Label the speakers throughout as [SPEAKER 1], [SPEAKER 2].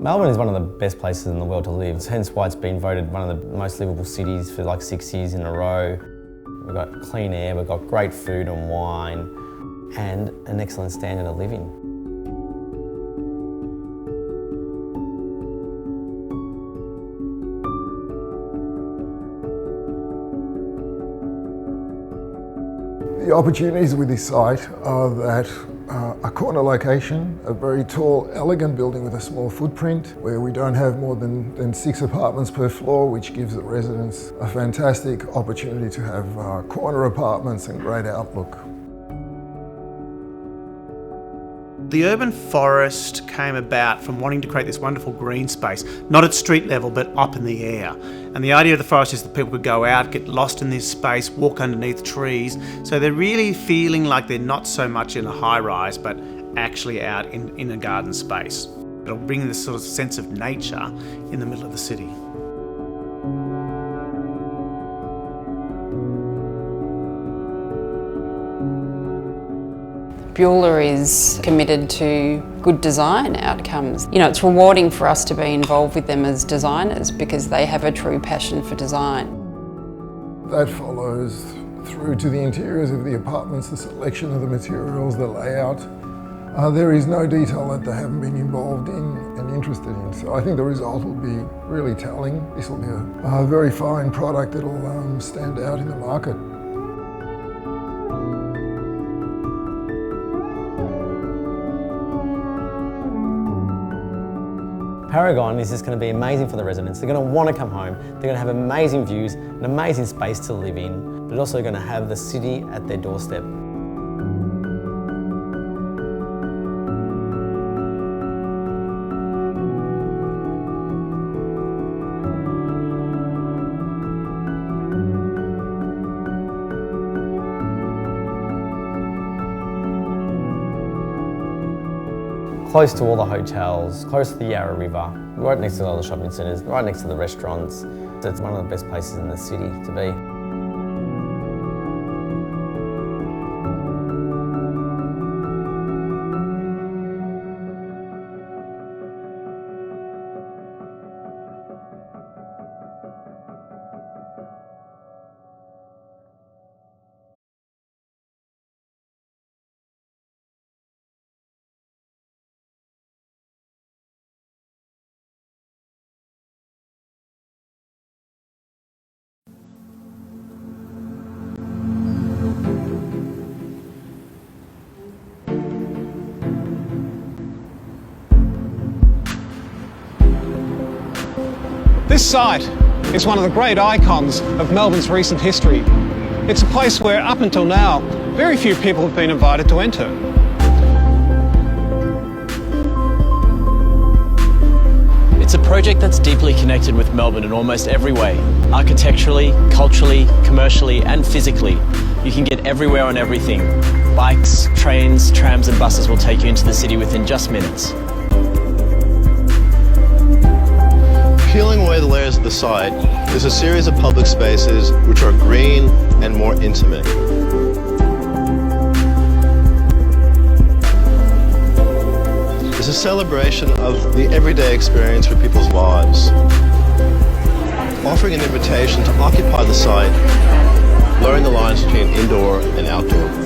[SPEAKER 1] Melbourne is one of the best places in the world to live, hence why it's been voted one of the most livable cities for like 6 years in a row. We've got clean air, we've got great food and wine, and an excellent standard of living.
[SPEAKER 2] The opportunities with this site are that a corner location, a very tall, elegant building with a small footprint, where we don't have more than 6 apartments per floor, which gives the residents a fantastic opportunity to have corner apartments and great outlook.
[SPEAKER 3] The urban forest came about from wanting to create this wonderful green space, not at street level, but up in the air. And the idea of the forest is that people could go out, get lost in this space, walk underneath trees. So they're really feeling like they're not so much in a high rise, but actually out in a garden space. It'll bring this sort of sense of nature in the middle of the city.
[SPEAKER 4] Beulah is committed to good design outcomes. You know, it's rewarding for us to be involved with them as designers because they have a true passion for design.
[SPEAKER 2] That follows through to the interiors of the apartments, the selection of the materials, the layout. There is no detail that they haven't been involved in and interested in. So I think the result will be really telling. This will be a very fine product that will stand out in the market.
[SPEAKER 1] Paragon is just going to be amazing for the residents. They're going to want to come home, they're going to have amazing views, an amazing space to live in, but also going to have the city at their doorstep. Close to all the hotels, close to the Yarra River, right next to all the shopping centres, right next to the restaurants. So it's one of the best places in the city to be.
[SPEAKER 5] This site is one of the great icons of Melbourne's recent history. It's a place where, up until now, very few people have been invited to enter.
[SPEAKER 6] It's a project that's deeply connected with Melbourne in almost every way. Architecturally, culturally, commercially and physically. You can get everywhere on everything. Bikes, trains, trams and buses will take you into the city within just minutes.
[SPEAKER 7] Peeling away the layers of the site is a series of public spaces which are green and more intimate. It's a celebration of the everyday experience for people's lives, offering an invitation to occupy the site, blurring the lines between indoor and outdoor.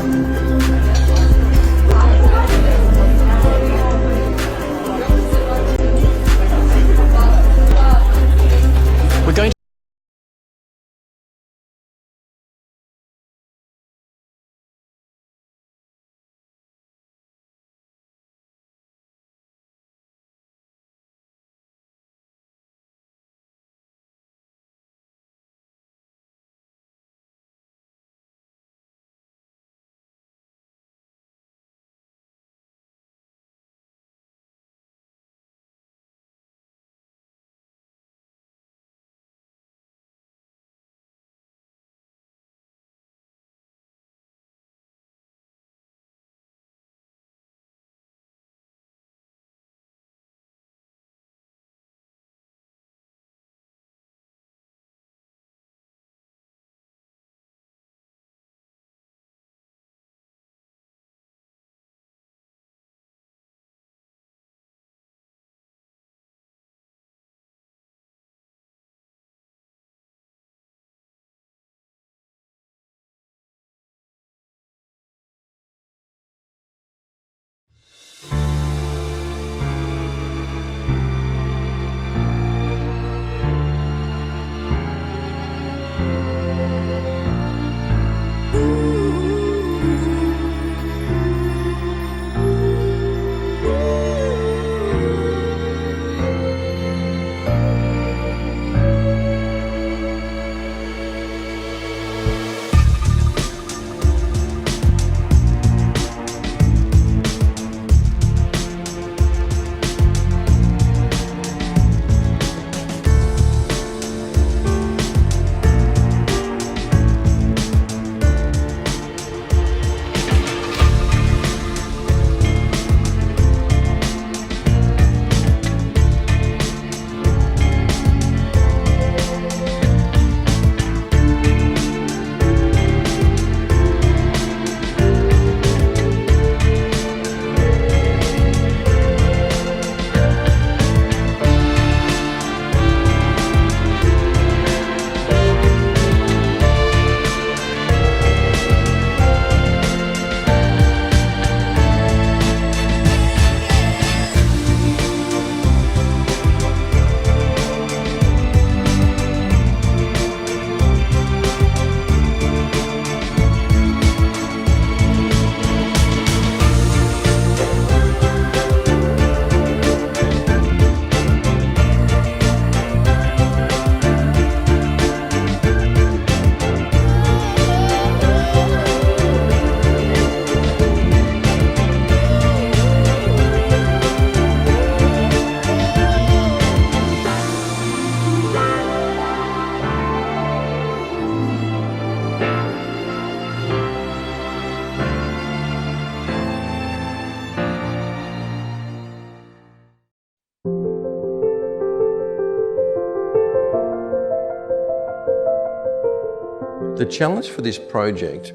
[SPEAKER 8] The challenge for this project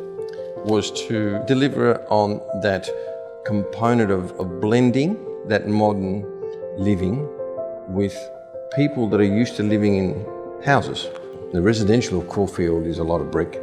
[SPEAKER 8] was to deliver on that component of blending that modern living with people that are used to living in houses. The residential of Caulfield is a lot of brick,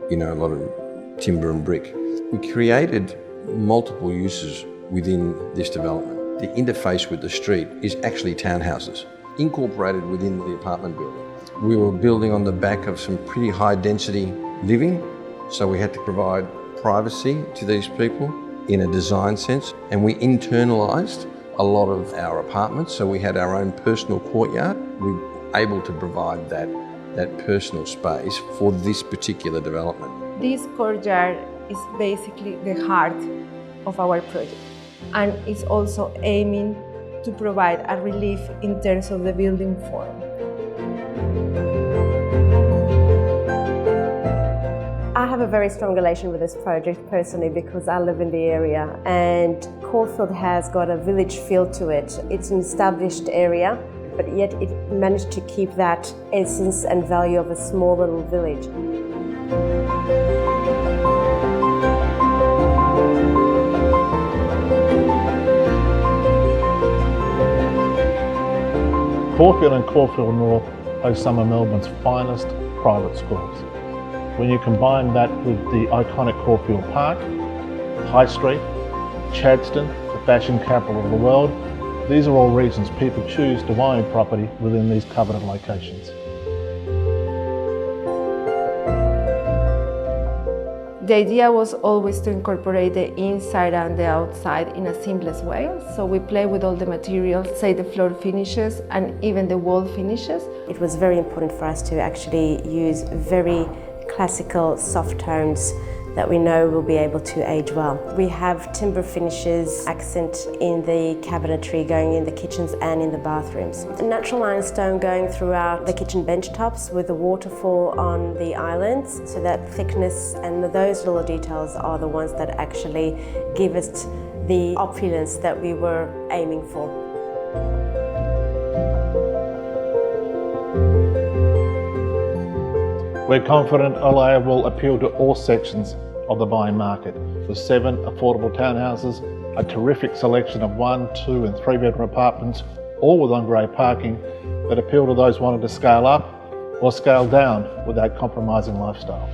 [SPEAKER 8] a lot of timber and brick. We created multiple uses within this development. The interface with the street is actually townhouses, incorporated within the apartment building. We were building on the back of some pretty high density living, so we had to provide privacy to these people in a design sense, and we internalised a lot of our apartments, so we had our own personal courtyard. We were able to provide that personal space for this particular development.
[SPEAKER 9] This courtyard is basically the heart of our project, and it's also aiming to provide a relief in terms of the building form.
[SPEAKER 10] I have a very strong relation with this project personally because I live in the area, and Caulfield has got a village feel to it. It's an established area, but yet it managed to keep that essence and value of a small little village.
[SPEAKER 11] Caulfield and Caulfield North host some of Melbourne's finest private schools. When you combine that with the iconic Caulfield Park, High Street, Chadstone, the fashion capital of the world, these are all reasons people choose to own property within these coveted locations.
[SPEAKER 9] The idea was always to incorporate the inside and the outside in a seamless way. So we play with all the materials, say the floor finishes and even the wall finishes.
[SPEAKER 10] It was very important for us to actually use very classical soft tones that we know will be able to age well. We have timber finishes, accent in the cabinetry going in the kitchens and in the bathrooms. Natural limestone going throughout the kitchen bench tops with the waterfall on the islands, so that thickness and those little details are the ones that actually give us the opulence that we were aiming for.
[SPEAKER 11] We're confident Alaya will appeal to all sections of the buying market, with 7 affordable townhouses, a terrific selection of 1, 2 and 3 bedroom apartments, all with on-grade parking that appeal to those wanting to scale up or scale down without compromising lifestyle.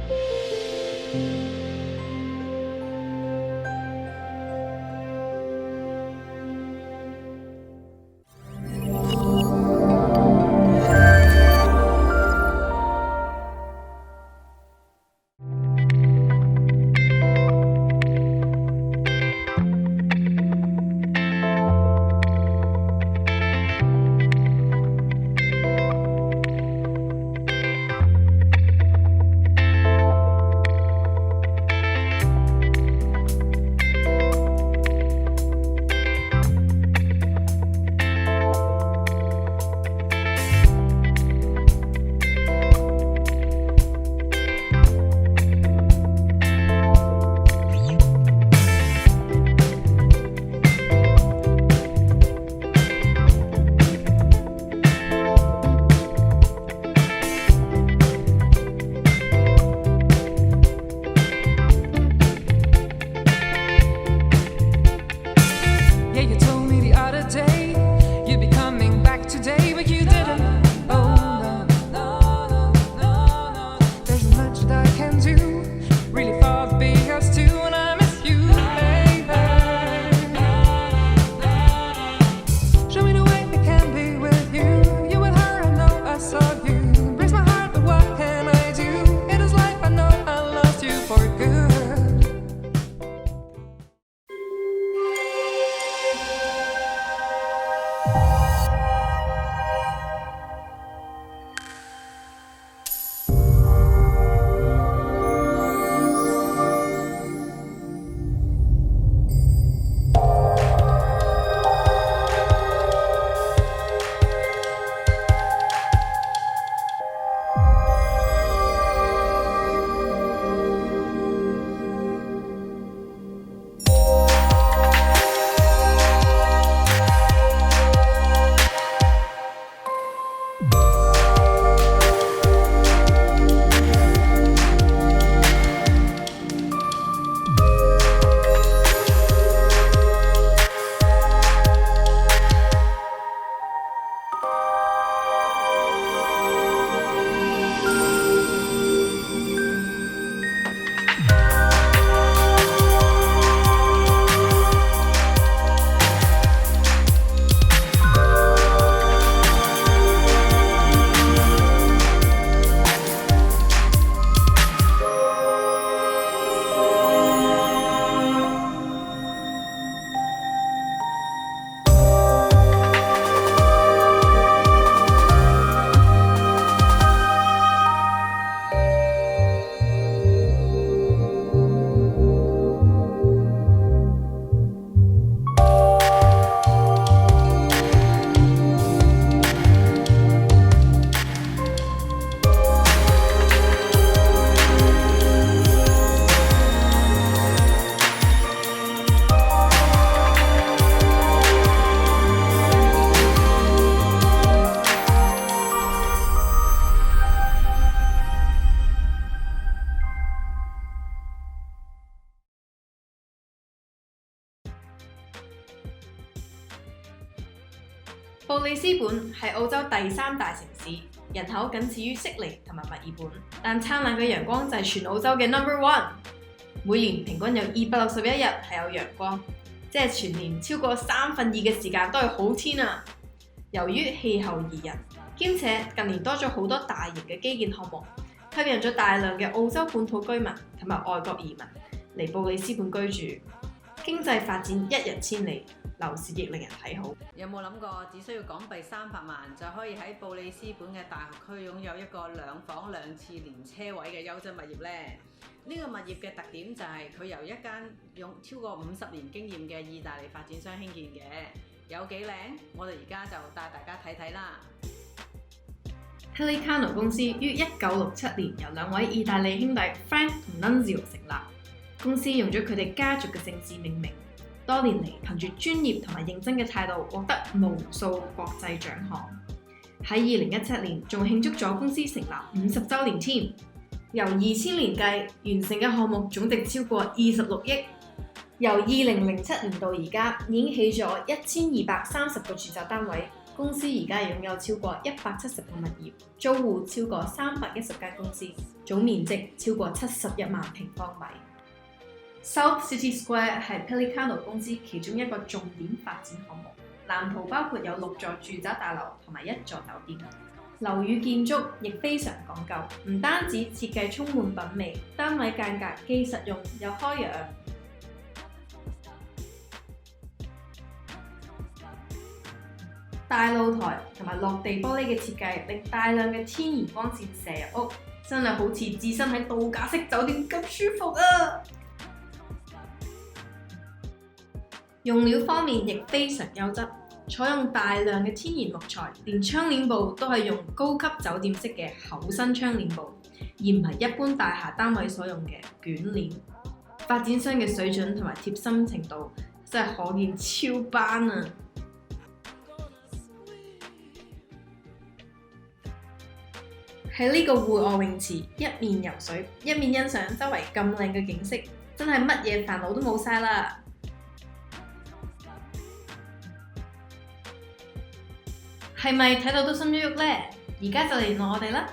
[SPEAKER 12] 里斯本係澳洲第3大城市，人口僅次於悉尼同埋墨爾本，但燦爛嘅陽光就係全澳洲嘅 No.1。每年平均有261日係有陽光，即係全年超過2/3嘅時間都係好天啊！由於氣候宜人，兼且近年多咗好多大型嘅基建項目，吸引咗大量嘅澳洲本土居民同埋外國移民嚟布里斯本居住，經濟發展一日千里，樓市亦令人睇好。
[SPEAKER 13] 有冇諗過只需要港幣300萬就可以喺布里斯本嘅大學區擁有一個2房2次連車位嘅優質物業呢？呢個物業嘅特點就係佢由一間用超過50年經驗嘅意大利發展商興建嘅，有幾靚？我哋而家就帶大家睇睇啦。
[SPEAKER 12] Pelicano 公司於1967年由2位意大利兄弟 Frank 同 Nunzio 成立，公司用咗佢哋家族嘅姓氏命名。多年嚟，憑住專業同埋認真嘅態度，獲得無數國際獎項。喺2017年，仲慶祝咗公司成立50週年添。由2000年計，完成嘅項目總值超過26億。由2007年到而家，已經起咗1230個住宅單位。公司而家擁有超過170個物業，租戶超過310間公司，總面積超過71萬平方米。South City Square 係 Pelicano 公司其中一個重點發展項目，藍圖包括有6座住宅大樓同埋1座酒店。樓宇建築亦非常講究，唔單止設計充滿品味，單位間隔既實用又開揚。大露台同埋落地玻璃嘅設計，令大量嘅天然光線射入屋，真係好似置身喺度假式酒店咁舒服啊！用料方面亦非常優質，採用大量嘅天然木材，連窗簾布都係用高級酒店式嘅厚身窗簾布，而唔係一般大廈單位所用嘅捲簾。發展商嘅水準同埋貼心程度真係可見超班啊！喺呢個戶外泳池，一面游水，一面欣賞周圍咁靚嘅景色，真係乜嘢煩惱都冇晒啦！係咪睇到都心喐喐呢？而家就聯絡我哋啦！